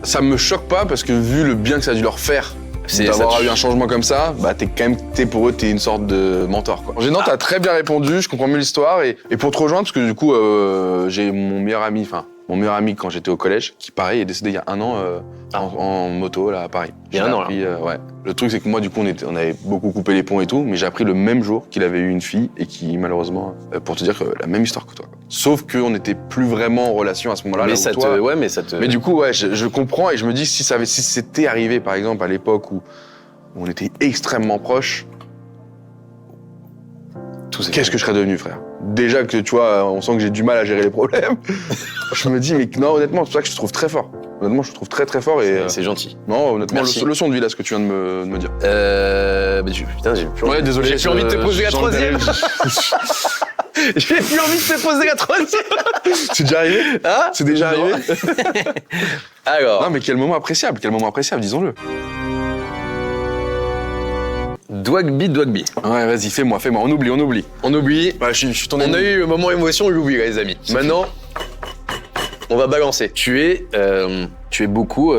Ça me choque pas parce que vu le bien que ça a dû leur faire d'avoir eu un changement comme ça, bah pour eux, t'es une sorte de mentor, quoi. Non, t'as très bien répondu, je comprends mieux l'histoire et pour te rejoindre, parce que du coup, j'ai mon meilleur ami quand j'étais au collège, qui pareil est décédé il y a 1 an en moto là à Paris. Il y a 1 an là. Ouais. Le truc c'est que moi du coup on avait beaucoup coupé les ponts et tout, mais j'ai appris le même jour qu'il avait eu une fille et qui malheureusement, pour te dire que la même histoire que toi. Sauf qu'on n'était plus vraiment en relation à ce moment-là. Mais Mais du coup je comprends et je me dis si c'était arrivé par exemple à l'époque où on était extrêmement proches, qu'est-ce que je serais devenu, frère? Déjà que, tu vois, on sent que j'ai du mal à gérer les problèmes. Je me dis, mais non, honnêtement, c'est pour ça que je te trouve très fort. Honnêtement, je te trouve très très fort et... C'est gentil. Non, honnêtement, Merci. leçon de vie, là, ce que tu viens de me dire. Putain, j'ai plus envie. Ouais, désolé. J'ai plus envie de te poser la troisième. J'ai plus envie de te poser la troisième. C'est déjà arrivé? Hein? C'est déjà arrivé? Alors. Non, mais quel moment appréciable, disons-le. Dwagby. Ouais, vas-y, fais-moi, on oublie. On oublie. Ouais, je suis ton On ami. a eu le moment émotion, on l'oublie, les amis. Maintenant, on va balancer. Tu es beaucoup